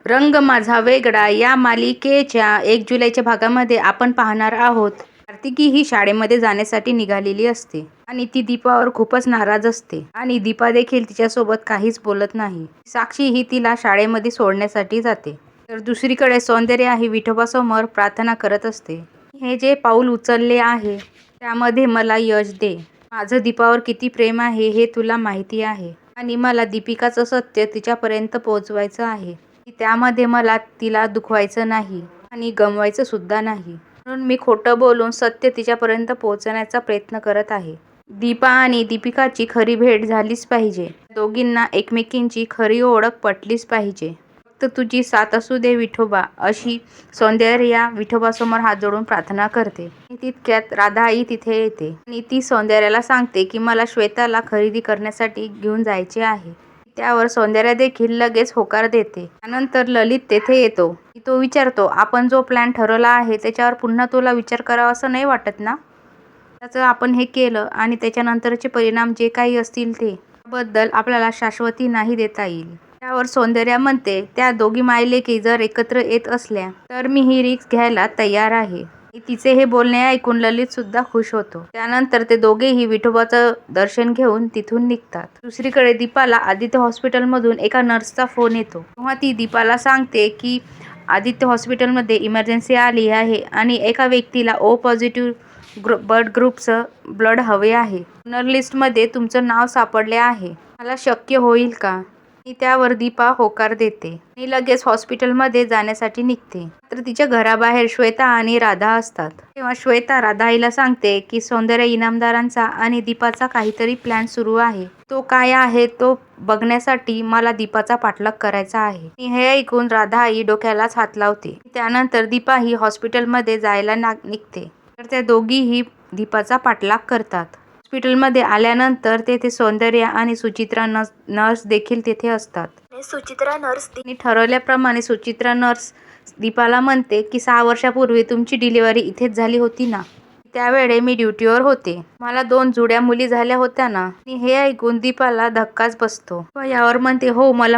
रंग माझा वेगळा या मालिकेच्या 1 जुलैच्या भागामध्ये आपण पाहणार आहोत. कार्तिकी ही शाळेमध्ये जाण्यासाठी निघालेली असते आणि ती दीपावर खूपच नाराज असते आणि दीपा देखील तिच्यासोबत काहीच बोलत नाही. साक्षी ही तिला शाळेमध्ये सोडण्यासाठी जाते. तर दुसरीकडे सौंदर्या ही विठोबासमोर प्रार्थना करत असते. हे जे पाऊल उचलले आहे त्यामध्ये मला यश दे. माझं दीपावर किती प्रेम आहे हे तुला माहिती आहे आणि मला दीपिकाचं सत्य तिच्यापर्यंत पोहोचवायचं आहे. त्यामध्ये मला तिला दुखवायचं नाही आणि गमवायचं सुद्धा नाही. म्हणून मी खोटं बोलून सत्य तिच्यापर्यंत पोहोचण्याचा प्रयत्न करत आहे. दीपा आणि दीपिकाची खरी भेट झालीच पाहिजे. दोघींना एकमेकींची खरी ओळख पटलीच पाहिजे. फक्त तुझी साथ असू दे विठोबा, अशी सौंदर्या विठोबासमोर हात जोडून प्रार्थना करते. आणि तितक्यात राधाई तिथे येते आणि ती सौंदर्याला सांगते की मला श्वेताला खरेदी करण्यासाठी घेऊन जायचे आहे. त्यावर सौंदर्या देखील लगेच होकार देते. त्यानंतर ललित तेथे येतो. तो विचारतो, आपण जो प्लॅन ठरवला आहे त्याच्यावर पुन्हा तुला विचार करावा असं नाही वाटत ना? त्याचं आपण हे केलं आणि त्याच्यानंतरचे परिणाम जे काही असतील ते बद्दल आपल्याला शाश्वती नाही देता येईल. त्यावर सौंदर्या म्हणते, त्या दोघी मायलेकी जर एकत्र येत असल्या तर मी ही रिस्क घ्यायला तयार आहे. तिचे हे बोलणे ऐकून ललित सुद्धा खुश होतो. त्यानंतर ते दोघेही विठोबाचं दर्शन घेऊन तिथून निघतात. दुसरीकडे दीपाला आदित्य हॉस्पिटलमधून एका नर्सचा फोन येतो. तेव्हा ती दीपाला सांगते की आदित्य हॉस्पिटलमध्ये इमर्जन्सी आली आहे आणि एका व्यक्तीला ओ पॉझिटिव्ह ब्लड ग्रुपचं ब्लड हवे आहे. डोनर लिस्टमध्ये तुमचं नाव सापडले आहे. मला शक्य होईल का? आणि त्यावर दीपा होकार देते आणि लगेच हॉस्पिटलमध्ये जाण्यासाठी निघते. तर तिच्या घराबाहेर श्वेता आणि राधा असतात. तेव्हा श्वेता राधाईला सांगते की सौंदर्य इनामदारांचा आणि दीपाचा काहीतरी प्लॅन सुरू आहे. तो काय आहे तो बघण्यासाठी मला दीपाचा पाठलाग करायचा आहे. हे ऐकून राधाई डोक्यालाच हात लावते. त्यानंतर दीपा ही हॉस्पिटलमध्ये जायला निघते. तर त्या दोघीही दीपाचा पाठलाग करतात. हॉस्पिटलमध्ये आल्यानंतर तेथे सौंदर्य आणि सुचित्रा नर्स देखील तेथे असतात. सुचित्रा नर्स तिने ठरवल्याप्रमाणे सुचित्रा नर्स दीपाला म्हणते की 6 वर्षापूर्वी तुमची डिलिव्हरी इथेच झाली होती ना? त्यावेळे मी ड्युटीवर होते. मला 2 जुळ्या मुली झाल्या होत्या ना? आणि हे ऐकून दीपाला धक्काच बसतो. यावर म्हणते, हो मला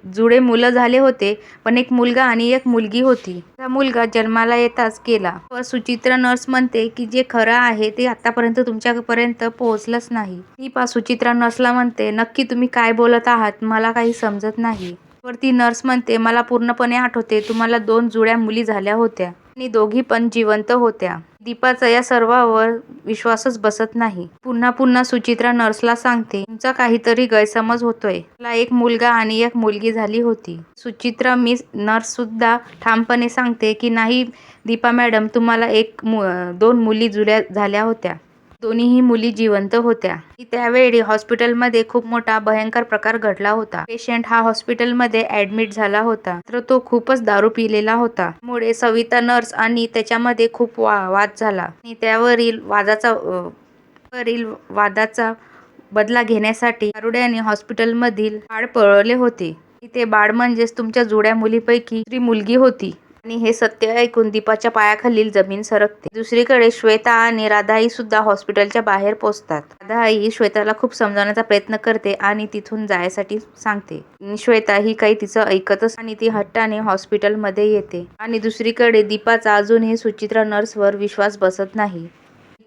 जुळे मुलं झाले होते, पण एक मुलगा आणि एक मुलगी होती. त्या मुलगा जन्माला येताच गेला. व सुचित्रा नर्स म्हणते की जे खरं आहे ते आतापर्यंत तुमच्यापर्यंत पोहोचलंच नाही. दीपा सुचित्रा नर्सला म्हणते, नक्की तुम्ही काय बोलत आहात मला काही समजत नाही. वरती नर्स म्हणते, मला पूर्णपणे आठवते तुम्हाला 2 जुळ्या मुली झाल्या होत्या आणि दोघी पण जिवंत होत्या. दीपाचा या सर्वावर विश्वासच बसत नाही. पुन्हा पुन्हा सुचित्रा नर्सला सांगते, तुमचा काहीतरी गैरसमज होतोय. मला एक मुलगा आणि एक मुलगी झाली होती. सुचित्रा नर्स सुद्धा ठामपणे सांगते की नाही दीपा मॅडम, तुम्हाला 2 मुली झाल्या होत्या. दोन्हीही मुली जिवंत होत्या. त्यावेळी हॉस्पिटलमध्ये खूप मोठा भयंकर प्रकार घडला होता. पेशंट हा हॉस्पिटलमध्ये ॲडमिट झाला होता. तर तो खूपच दारू पिलेला होता. मुळे सविता नर्स आणि त्याच्यामध्ये खूप वाद झाला आणि त्यावरील वादाचा बदला घेण्यासाठी दारुड्याने हॉस्पिटलमधील बाळ पळवले होते. ते बाळ म्हणजेच तुमच्या जुळ्या मुलीपैकी दुसरी मुलगी होती. आणि हे सत्य ऐकून दीपाच्या पायाखालील जमीन सरकते. दुसरीकडे श्वेता आणि राधाई सुद्धा हॉस्पिटलच्या बाहेर पोहोचतात. राधाई श्वेताला खूप समजावण्याचा प्रयत्न करते आणि तिथून जायसाठी सांगते. श्वेता ही काही तिचं ऐकतच आणि ती हट्टाने हॉस्पिटलमध्ये येते. आणि दुसरीकडे दीपाचा अजूनही सुचित्रा नर्सवर विश्वास बसत नाही.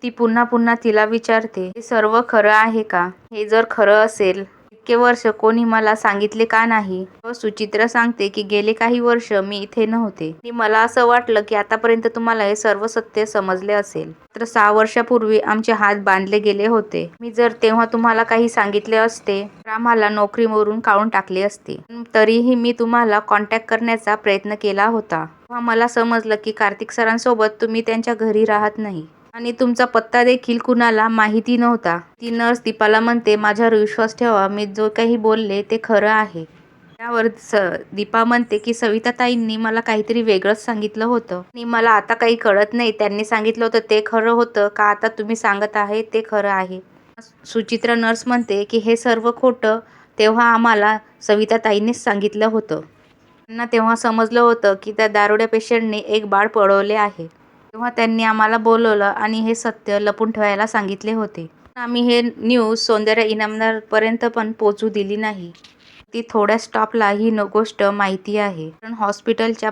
ती पुन्हा पुन्हा तिला विचारते, हे सर्व खरं आहे का? हे जर खरं असेल इतके वर्ष कोणी मला सांगितले का नाही? सुचित्रा सांगते की गेले काही वर्ष मी इथे नव्हते आणि मला असं वाटलं की आतापर्यंत तुम्हाला हे सर्व सत्य समजले असेल. तर 6 वर्षापूर्वी आमचे हात बांधले गेले होते. मी जर तेव्हा तुम्हाला काही सांगितले असते तर आम्हाला नोकरीवरून काढून टाकले असते. तरीही मी तुम्हाला कॉन्टॅक्ट करण्याचा प्रयत्न केला होता. तेव्हा मला समजलं की कार्तिक सरांसोबत तुम्ही त्यांच्या घरी राहत नाही आणि तुमचा पत्ता देखील कुणाला माहिती नव्हता. ती नर्स दीपाला म्हणते, माझ्यावर विश्वास ठेवा, मी जो काही बोलले ते खरं आहे. त्यावर दीपा म्हणते की सविताताईंनी मला काहीतरी वेगळंच सांगितलं होतं आणि मला आता काही कळत नाही त्यांनी सांगितलं होतं ते खरं होतं का आता तुम्ही सांगत आहे ते खरं आहे. सुचित्रा नर्स म्हणते की हे सर्व खोटं तेव्हा आम्हाला सविताताईंनीच सांगितलं होतं. त्यांना तेव्हा समजलं होतं की त्या दारुड्या पेशंटने एक बाळ पळवले आहे. तेव्हा त्यांनी आम्हाला बोलवलं आणि हे सत्य लपून ठेवायला सांगितले होते. आम्ही हे न्यूज सौंदर्य इनामदारपर्यंत पण पोहोचू दिली नाही. ती थोड्या स्टाफला ही गोष्ट माहिती आहे, कारण हॉस्पिटलच्या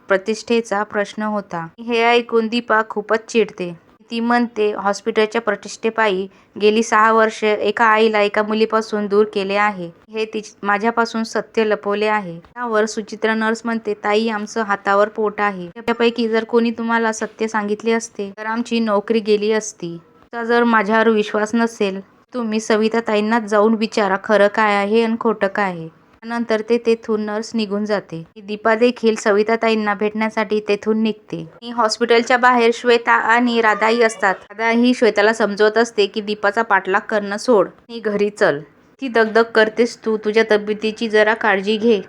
प्रतिष्ठेचा प्रश्न होता. हे ऐकून दीपा खूपच चिडते. ती म्हणते, हॉस्पिटलच्या प्रतिष्ठेपायी गेली 6 वर्ष एका आईला एका मुलीपासून दूर केले आहे. हे माझ्यापासून सत्य लपवले आहे. त्यावर सुचित्रा नर्स म्हणते, ताई, आमचं हातावर पोट आहे. त्यापैकी जर कोणी तुम्हाला सत्य सांगितले असते तर आमची नोकरी गेली असती. तुमचा जर माझ्यावर विश्वास नसेल, तुम्ही सविता ताईंनाच जाऊन विचारा खरं काय आहे आणि खोटं काय आहे. त्यानंतर तेथून नर्स निघून जाते. दीपा देखील सविताताईंना भेटण्यासाठी तेथून निघते. हॉस्पिटलच्या बाहेर श्वेता आणि राधाही असतात. राधा ही श्वेताला समजवत असते की दीपाचा पाठलाग करणं सोड, घरी चल. ती दगदग करतेस तू, तुझ्या तब्येतीची जरा काळजी घे.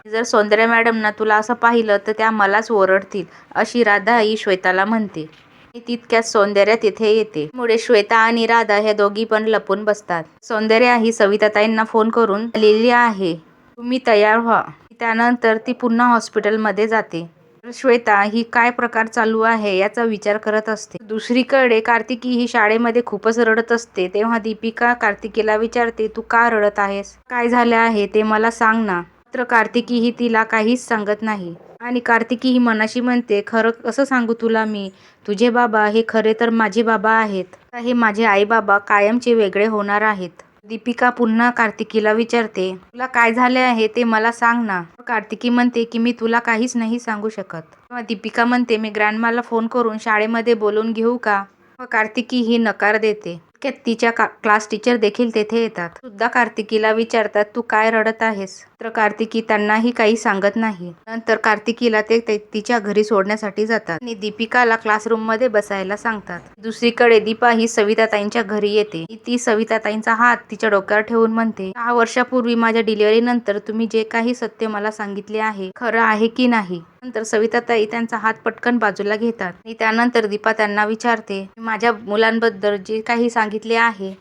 जर सौंदर्या मॅडमना तुला असं पाहिलं तर त्या मलाच ओरडतील, अशी राधा ही श्वेताला म्हणते. तितक्यात सौंदर्या तिथे येते. मुळे श्वेता आणि राधा ह्या दोघी पण लपून बसतात. सौंदर्या ही सविताताईंना फोन करून आलेली आहे, तुम्ही तयार व्हा. त्यानंतर ती पुन्हा हॉस्पिटलमध्ये जाते. श्वेता ही काय प्रकार चालू आहे याचा विचार करत असते. दुसरीकडे कार्तिकी ही शाळेमध्ये खूपच रडत असते. तेव्हा दीपिका कार्तिकीला विचारते, तू का रडत आहेस? काय झाले आहे ते मला सांग ना. मात्र कार्तिकी ही तिला काहीच सांगत नाही. आणि कार्तिकी ही मनाशी म्हणते, खरं कसं सांगू तुला मी? तुझे बाबा हे खरे तर माझे बाबा आहेत. हे माझे आई बाबा कायमचे वेगळे होणार आहेत. दीपिका पुन्हा कार्तिकीला विचारते, तुला काय झाले आहे ते मला सांग ना. कार्तिकी म्हणते की मी तुला काहीच नाही सांगू शकत. दीपिका म्हणते, मी ग्रँडमाला फोन करून शाळेमध्ये बोलवून घेऊ का? कार्तिकी ही नकार देते. तिच्या क्लास टीचर देखील तेथे येतात. सुद्धा कार्तिकीला विचारतात, तू काय रडत आहेस? तर कार्तिकी त्यांनाही काही सांगत नाही. नंतर कार्तिकीला ते तिच्या घरी सोडण्यासाठी जातात आणि दीपिकाला क्लासरूममध्ये बसायला सांगतात. दुसरीकडे दीपा ही सविताताईंच्या घरी येते. ती सविताताईंचा हात तिच्या डोक्यावर ठेवून म्हणते, 6 वर्षापूर्वी माझ्या डिलिव्हरी नंतर तुम्ही जे काही सत्य मला सांगितले आहे खरं आहे की नाही? नंतर सविताताई त्यांचा हात पटकन बाजूला घेतात आणि त्यानंतर दीपा त्यांना विचारते, माझ्या मुलांबद्दल जे काही सांगितले आहे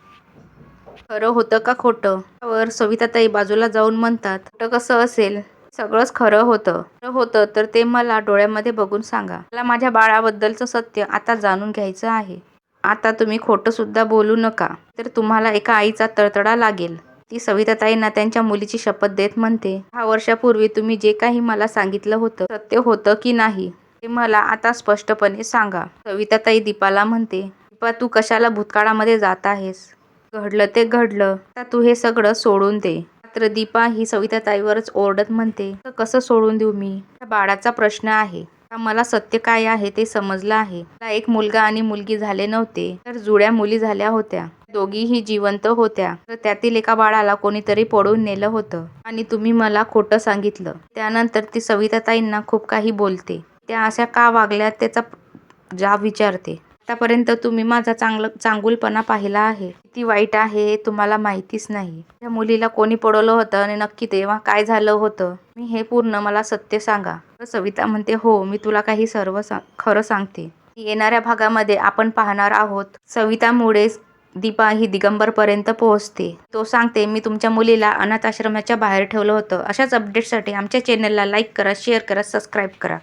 खरं होतं का खोटं? त्यावर सविताताई बाजूला जाऊन म्हणतात, खोटं कसं असेल? सगळंच खरं होतं. खरं होतं तर ते मला डोळ्यामध्ये बघून सांगा. मला माझ्या बाळाबद्दलचं सत्य आता जाणून घ्यायचं आहे. आता तुम्ही खोटं सुद्धा बोलू नका, तर तुम्हाला एका आईचा तळतळा लागेल. ती सविताताईंना त्यांच्या मुलीची शपथ देत म्हणते, 6 वर्षापूर्वी तुम्ही जे काही मला सांगितलं होतं सत्य होतं की नाही ते मला आता स्पष्टपणे सांगा. सविताताई दीपाला म्हणते, दीपा, तू कशाला भूतकाळामध्ये जात आहेस? घडलं ते घडलं, आता तू हे सगळं सोडून दे. मात्र दीपा ही सविताताईवरच ओरडत म्हणते, कसं सोडून देऊ मी? बाळाचा प्रश्न आहे. मला सत्य काय आहे ते समजलं आहे. मला एक मुलगा आणि मुलगी झाले नव्हते, तर जुळ्या मुली झाल्या होत्या. दोघीही जिवंत होत्या. तर त्यातील एका बाळाला कोणीतरी पळून नेलं होतं आणि तुम्ही मला खोटं सांगितलं. त्यानंतर ती सविताताईंना खूप काही बोलते. त्या अशा का वागल्या त्याचा जाब विचारते. आतापर्यंत तुम्ही माझा चांगुलपणा पाहिला आहे, किती वाईट आहे हे तुम्हाला माहितीच नाही. त्या मुलीला कोणी पळवलं होतं आणि नक्की तेव्हा काय झालं होतं? मी हे पूर्ण मला सत्य सांगा. सविता म्हणते, हो, मी तुला काही सर्व खरं सांगते. येणाऱ्या भागामध्ये आपण पाहणार आहोत सवितामुळे दीपा ही दिगंबरपर्यंत पोहोचते. तो सांगते, मी तुमच्या मुलीला अनाथ आश्रमाच्या बाहेर ठेवलं होतं. अशाच अपडेट्ससाठी आमच्या चॅनलला लाईक करा, शेअर करा, सबस्क्राईब करा.